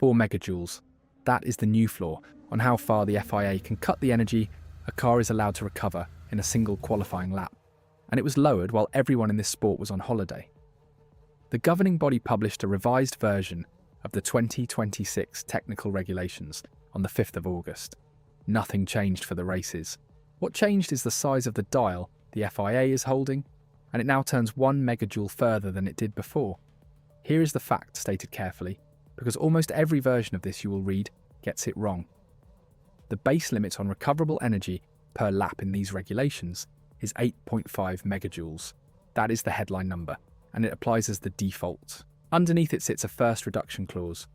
4 megajoules. That is the new floor on how far the FIA can cut the energy a car is allowed to recover in a single qualifying lap. And it was lowered while everyone in this sport was on holiday. The governing body published a revised version of the 2026 Technical Regulations on the 5th of August. Nothing changed for the races. What changed is the size of the dial the FIA is holding, and it now turns 1 megajoule further than it did before. Here is the fact stated carefully, because almost every version of this you will read gets it wrong. The base limit on recoverable energy per lap in these regulations is 8.5 megajoules. That is the headline number, and it applies as the default. Underneath it sits a first reduction clause.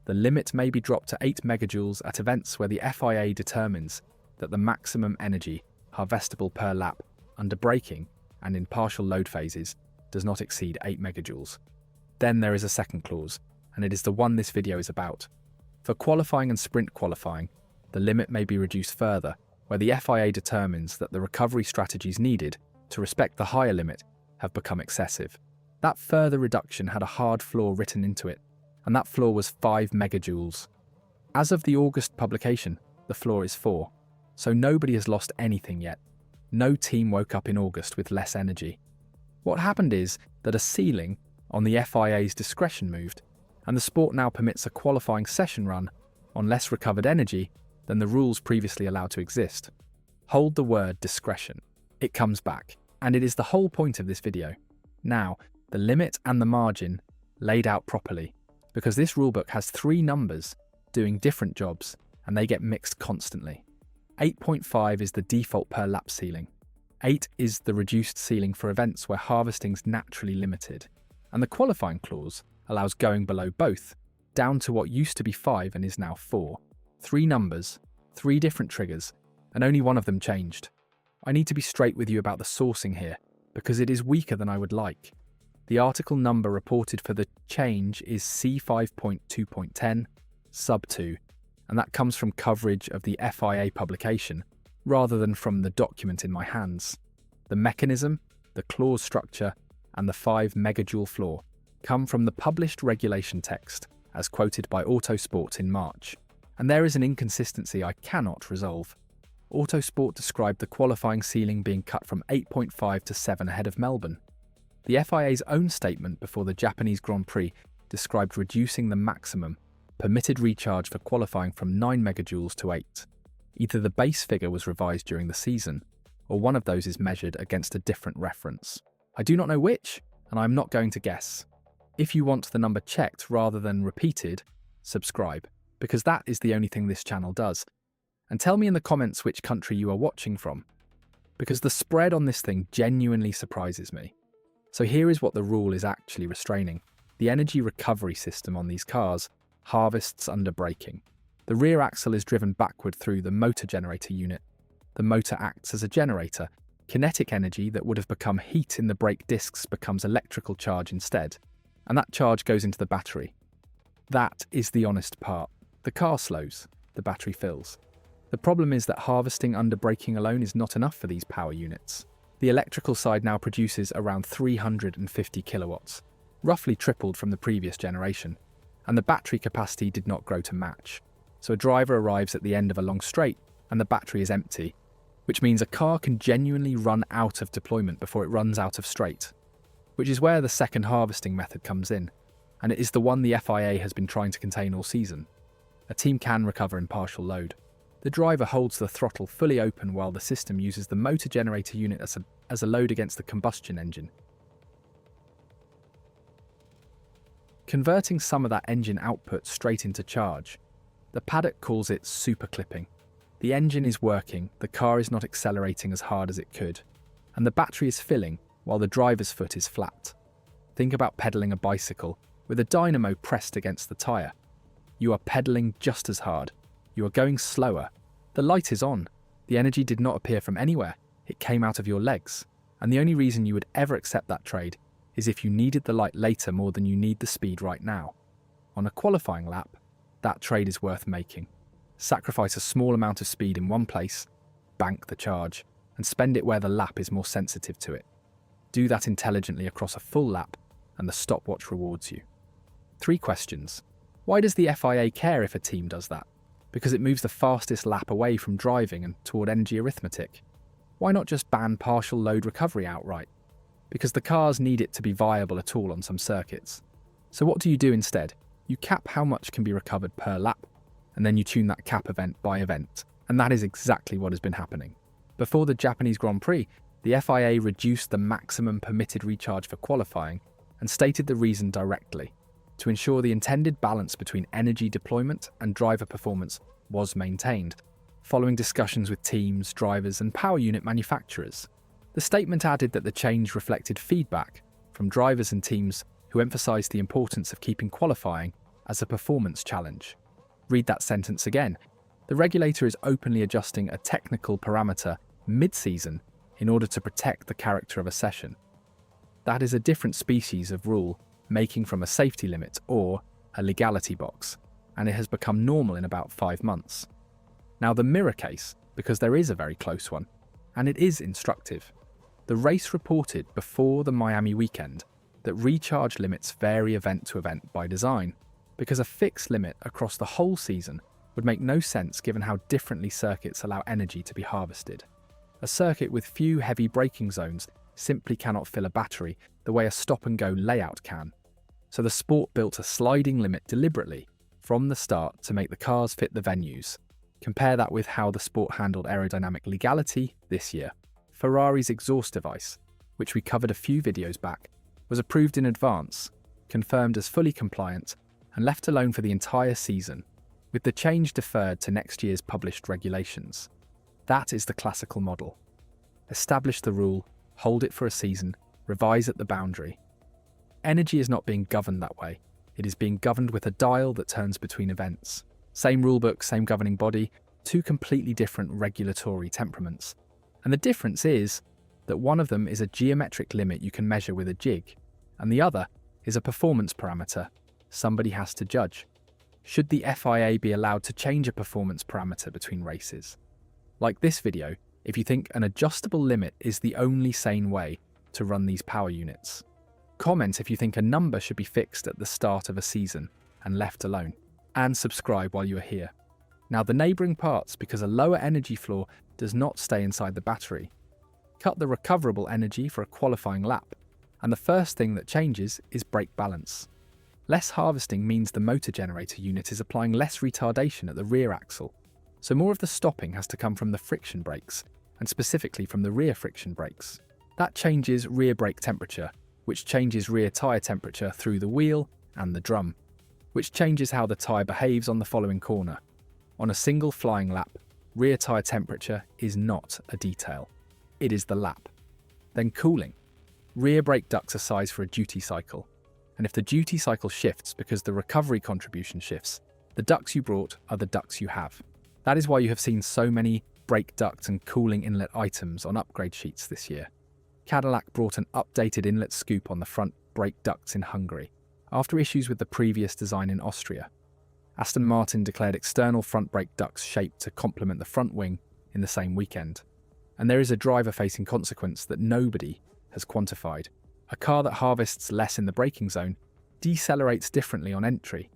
The limit may be dropped to 8 megajoules at events where the FIA determines that the maximum energy harvestable per lap under braking and in partial load phases does not exceed 8 megajoules. Then there is a second clause, and it is the one this video is about. For qualifying and sprint qualifying, the limit may be reduced further where the FIA determines that the recovery strategies needed to respect the higher limit have become excessive. That further reduction had a hard floor written into it, and that floor was 5 megajoules. As of the August publication, the floor is 4, so nobody has lost anything yet. No team woke up in August with less energy. What happened is that a ceiling on the FIA's discretion moved, and the sport now permits a qualifying session run on less recovered energy than the rules previously allowed to exist. Hold the word discretion. It comes back, and it is the whole point of this video. Now, the limit and the margin laid out properly, because this rulebook has 3 numbers doing different jobs, and they get mixed constantly. 8.5 is the default per lap ceiling. 8 is the reduced ceiling for events where harvesting's naturally limited. And the qualifying clause allows going below both, down to what used to be 5 and is now 4. 3 numbers, 3 different triggers, and only one of them changed. I need to be straight with you about the sourcing here, because it is weaker than I would like. The article number reported for the change is C5.2.10, sub 2, and that comes from coverage of the FIA publication, rather than from the document in my hands. The mechanism, the clause structure, and the 5 megajoule floor come from the published regulation text, as quoted by Autosport in March. And there is an inconsistency I cannot resolve. Autosport described the qualifying ceiling being cut from 8.5 to 7 ahead of Melbourne. The FIA's own statement before the Japanese Grand Prix described reducing the maximum permitted recharge for qualifying from 9 megajoules to 8. Either the base figure was revised during the season, or one of those is measured against a different reference. I do not know which, and I am not going to guess. If you want the number checked rather than repeated, subscribe, because that is the only thing this channel does. And tell me in the comments which country you are watching from, because the spread on this thing genuinely surprises me. So here is what the rule is actually restraining. The energy recovery system on these cars harvests under braking. The rear axle is driven backward through the motor generator unit. The motor acts as a generator. Kinetic energy that would have become heat in the brake discs becomes electrical charge instead, and that charge goes into the battery. That is the honest part. The car slows, the battery fills. The problem is that harvesting under braking alone is not enough for these power units. The electrical side now produces around 350 kilowatts, roughly tripled from the previous generation, and the battery capacity did not grow to match. So a driver arrives at the end of a long straight and the battery is empty, which means a car can genuinely run out of deployment before it runs out of straight, which is where the second harvesting method comes in, and it is the one the FIA has been trying to contain all season. A team can recover in partial load. The driver holds the throttle fully open while the system uses the motor generator unit as a load against the combustion engine, converting some of that engine output straight into charge. The Paddock calls it super clipping. The engine is working, the car is not accelerating as hard as it could, and the battery is filling while the driver's foot is flat. Think about pedaling a bicycle with a dynamo pressed against the tyre. You are pedaling just as hard. You are going slower. The light is on. The energy did not appear from anywhere. It came out of your legs. And the only reason you would ever accept that trade is if you needed the light later more than you need the speed right now. On a qualifying lap, that trade is worth making. Sacrifice a small amount of speed in one place, bank the charge, and spend it where the lap is more sensitive to it. Do that intelligently across a full lap, and the stopwatch rewards you. 3 questions. Why does the FIA care if a team does that? Because it moves the fastest lap away from driving and toward energy arithmetic. Why not just ban partial load recovery outright? Because the cars need it to be viable at all on some circuits. So what do you do instead? You cap how much can be recovered per lap, and then you tune that cap event by event. And that is exactly what has been happening. Before the Japanese Grand Prix, the FIA reduced the maximum permitted recharge for qualifying and stated the reason directly: to ensure the intended balance between energy deployment and driver performance was maintained, following discussions with teams, drivers, and power unit manufacturers. The statement added that the change reflected feedback from drivers and teams who emphasised the importance of keeping qualifying as a performance challenge. Read that sentence again. The regulator is openly adjusting a technical parameter mid-season in order to protect the character of a session. That is a different species of rule making from a safety limit or a legality box, and it has become normal in about 5 months. Now the mirror case, because there is a very close one, and it is instructive. The race reported before the Miami weekend that recharge limits vary event to event by design, because a fixed limit across the whole season would make no sense given how differently circuits allow energy to be harvested. A circuit with few heavy braking zones simply cannot fill a battery the way a stop-and-go layout can. So the sport built a sliding limit deliberately from the start to make the cars fit the venues. Compare that with how the sport handled aerodynamic legality this year. Ferrari's exhaust device, which we covered a few videos back, was approved in advance, confirmed as fully compliant, and left alone for the entire season, with the change deferred to next year's published regulations. That is the classical model. Establish the rule, hold it for a season, revise at the boundary. Energy is not being governed that way. It is being governed with a dial that turns between events. Same rulebook, same governing body, two completely different regulatory temperaments. And the difference is that one of them is a geometric limit you can measure with a jig, and the other is a performance parameter somebody has to judge. Should the FIA be allowed to change a performance parameter between races? Like this video, if you think an adjustable limit is the only sane way to run these power units. Comment if you think a number should be fixed at the start of a season and left alone. And subscribe while you are here. Now the neighbouring parts, because a lower energy floor does not stay inside the battery. Cut the recoverable energy for a qualifying lap, and the first thing that changes is brake balance. Less harvesting means the motor generator unit is applying less retardation at the rear axle, so more of the stopping has to come from the friction brakes, and specifically from the rear friction brakes. That changes rear brake temperature, which changes rear tyre temperature through the wheel and the drum, which changes how the tyre behaves on the following corner. On a single flying lap, rear tyre temperature is not a detail. It is the lap. Then cooling. Rear brake ducts are sized for a duty cycle, and if the duty cycle shifts because the recovery contribution shifts, the ducts you brought are the ducts you have. That is why you have seen so many brake duct and cooling inlet items on upgrade sheets this year. Cadillac brought an updated inlet scoop on the front brake ducts in Hungary, after issues with the previous design in Austria. Aston Martin declared external front brake ducts shaped to complement the front wing in the same weekend. And there is a driver-facing consequence that nobody has quantified. A car that harvests less in the braking zone decelerates differently on entry,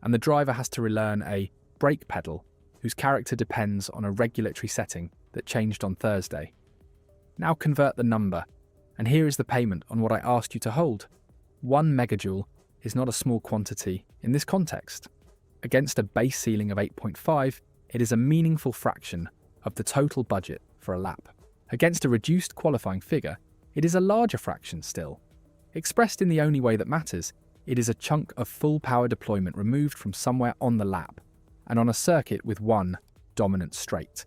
and the driver has to relearn a brake pedal whose character depends on a regulatory setting that changed on Thursday. Now convert the number, and here is the payment on what I asked you to hold. 1 megajoule is not a small quantity in this context. Against a base ceiling of 8.5, it is a meaningful fraction of the total budget for a lap. Against a reduced qualifying figure, it is a larger fraction still. Expressed in the only way that matters, it is a chunk of full power deployment removed from somewhere on the lap, and on a circuit with one dominant straight.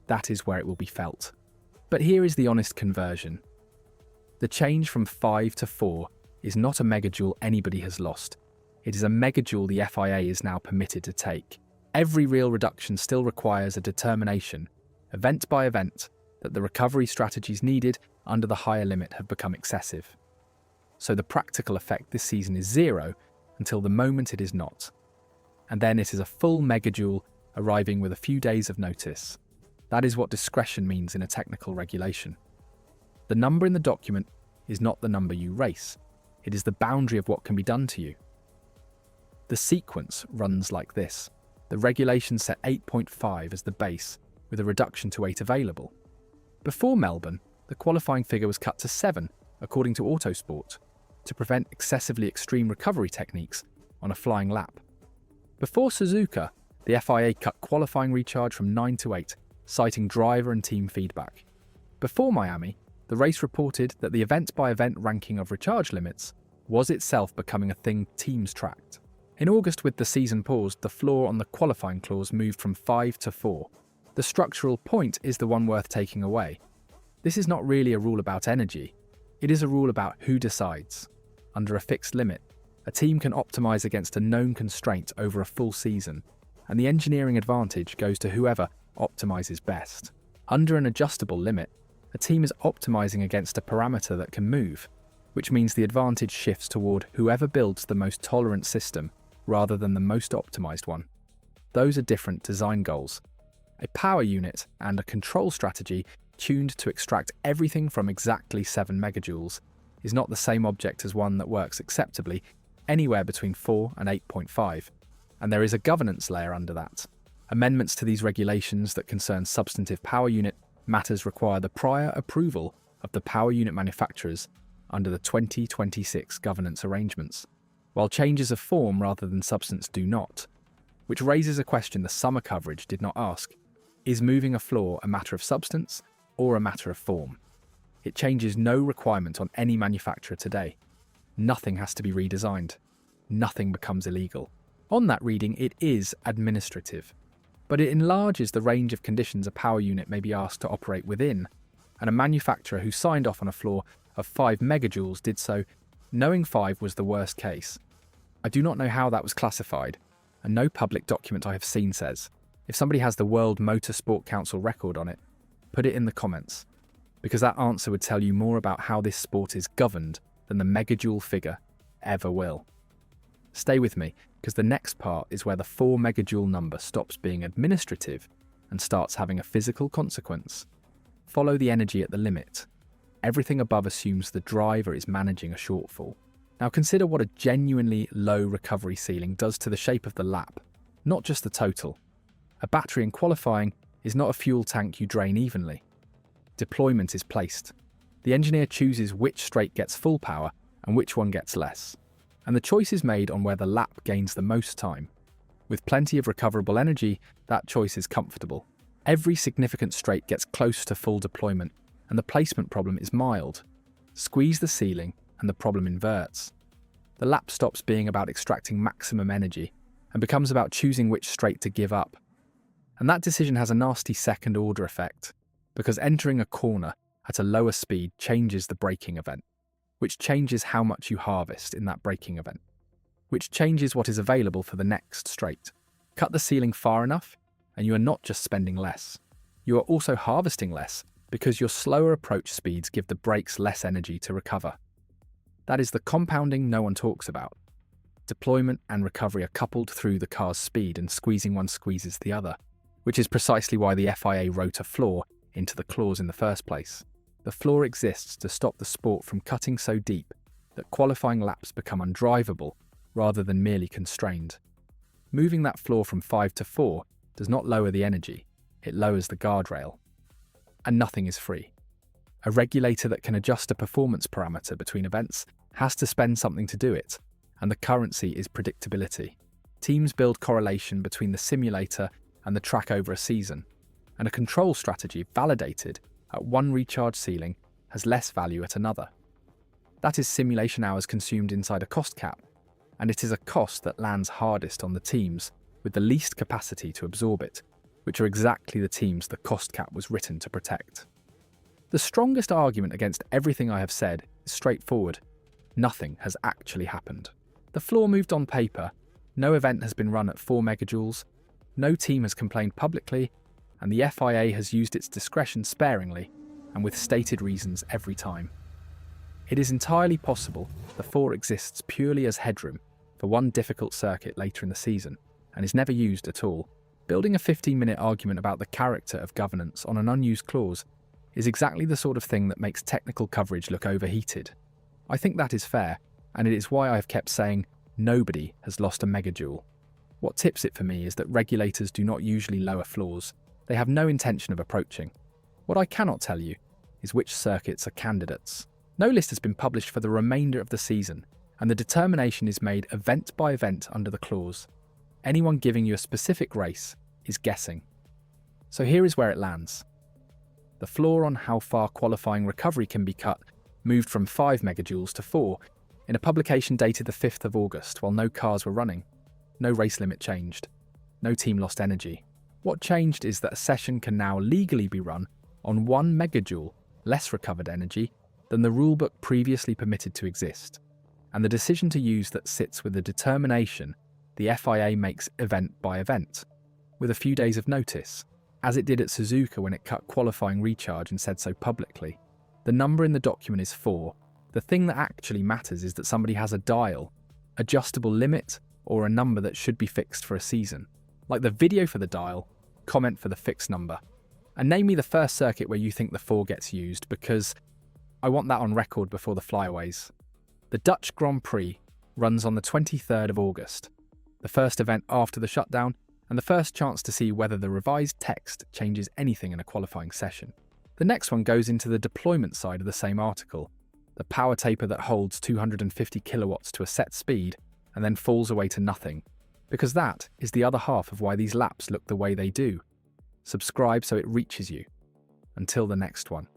That is where it will be felt. But here is the honest conversion. The change from 5 to 4 is not a megajoule anybody has lost. It is a megajoule the FIA is now permitted to take. Every real reduction still requires a determination, event by event, that the recovery strategies needed under the higher limit have become excessive. So the practical effect this season is 0 until the moment it is not. And then it is a full megajoule arriving with a few days of notice. That is what discretion means in a technical regulation. The number in the document is not the number you race. It is the boundary of what can be done to you. The sequence runs like this. The regulation set 8.5 as the base, with a reduction to 8 available. Before Melbourne, the qualifying figure was cut to 7, according to Autosport, to prevent excessively extreme recovery techniques on a flying lap. Before Suzuka, the FIA cut qualifying recharge from 9 to 8, citing driver and team feedback. Before Miami, the race reported that the event-by-event ranking of recharge limits was itself becoming a thing teams tracked. In August, with the season paused, the floor on the qualifying clause moved from 5 to 4. The structural point is the one worth taking away. This is not really a rule about energy. It is a rule about who decides. Under a fixed limit, a team can optimize against a known constraint over a full season, and the engineering advantage goes to whoever optimizes best. Under an adjustable limit, a team is optimizing against a parameter that can move, which means the advantage shifts toward whoever builds the most tolerant system rather than the most optimized one. Those are different design goals. A power unit and a control strategy tuned to extract everything from exactly 7 megajoules is not the same object as one that works acceptably anywhere between 4 and 8.5, and there is a governance layer under that. Amendments to these regulations that concern substantive power unit matters require the prior approval of the power unit manufacturers under the 2026 governance arrangements, while changes of form rather than substance do not, which raises a question the summer coverage did not ask. Is moving a floor a matter of substance or a matter of form? It changes no requirement on any manufacturer today. Nothing has to be redesigned. Nothing becomes illegal. On that reading, it is administrative, but it enlarges the range of conditions a power unit may be asked to operate within, and a manufacturer who signed off on a floor of 5 megajoules did so knowing 5 was the worst case. I do not know how that was classified, and no public document I have seen says. If somebody has the World Motorsport Council record on it, put it in the comments, because that answer would tell you more about how this sport is governed than the megajoule figure ever will. Stay with me, because the next part is where the 4 megajoule number stops being administrative and starts having a physical consequence. Follow the energy at the limit. Everything above assumes the driver is managing a shortfall. Now consider what a genuinely low recovery ceiling does to the shape of the lap, not just the total. A battery in qualifying is not a fuel tank you drain evenly. Deployment is placed. The engineer chooses which straight gets full power and which one gets less, and the choice is made on where the lap gains the most time. With plenty of recoverable energy, that choice is comfortable. Every significant straight gets close to full deployment, and the placement problem is mild. Squeeze the ceiling, and the problem inverts. The lap stops being about extracting maximum energy and becomes about choosing which straight to give up. And that decision has a nasty second-order effect, because entering a corner at a lower speed changes the braking event, which changes how much you harvest in that braking event, which changes what is available for the next straight. Cut the ceiling far enough, and you are not just spending less. You are also harvesting less, because your slower approach speeds give the brakes less energy to recover. That is the compounding no one talks about. Deployment and recovery are coupled through the car's speed, and squeezing one squeezes the other, which is precisely why the FIA wrote a floor into the clause in the first place. The floor exists to stop the sport from cutting so deep that qualifying laps become undrivable rather than merely constrained. Moving that floor from 5 to 4 does not lower the energy, it lowers the guardrail. And nothing is free. A regulator that can adjust a performance parameter between events has to spend something to do it, and the currency is predictability. Teams build correlation between the simulator and the track over a season, and a control strategy validated at one recharge ceiling has less value at another. That is simulation hours consumed inside a cost cap, and it is a cost that lands hardest on the teams with the least capacity to absorb it, which are exactly the teams the cost cap was written to protect. The strongest argument against everything I have said is straightforward. Nothing has actually happened. The floor moved on paper, no event has been run at 4 megajoules, no team has complained publicly, and the FIA has used its discretion sparingly and with stated reasons every time. It is entirely possible the 4 exists purely as headroom for one difficult circuit later in the season and is never used at all. Building a 15-minute argument about the character of governance on an unused clause is exactly the sort of thing that makes technical coverage look overheated. I think that is fair, and it is why I have kept saying Nobody has lost a megajoule. What tips it for me is that regulators do not usually lower floors. They have no intention of approaching. What I cannot tell you is which circuits are candidates. No list has been published for the remainder of the season, and the determination is made event by event under the clause. Anyone giving you a specific race is guessing. So here is where it lands. The floor on how far qualifying recovery can be cut moved from 5 megajoules to 4 in a publication dated the 5th of August while no cars were running. No race limit changed. No team lost energy. What changed is that a session can now legally be run on 1 megajoule less recovered energy than the rulebook previously permitted to exist. And the decision to use that sits with the determination the FIA makes event by event, with a few days of notice, as it did at Suzuka when it cut qualifying recharge and said so publicly. The number in the document is 4. The thing that actually matters is that somebody has a dial, adjustable limit, or a number that should be fixed for a season. Like the video for the dial, comment for the fixed number. And name me the first circuit where you think the 4 gets used, because I want that on record before the flyaways. The Dutch Grand Prix runs on the 23rd of August, the first event after the shutdown, and the first chance to see whether the revised text changes anything in a qualifying session. The next one goes into the deployment side of the same article, the power taper that holds 250 kilowatts to a set speed and then falls away to nothing, because that is the other half of why these laps look the way they do. Subscribe so it reaches you. Until the next one.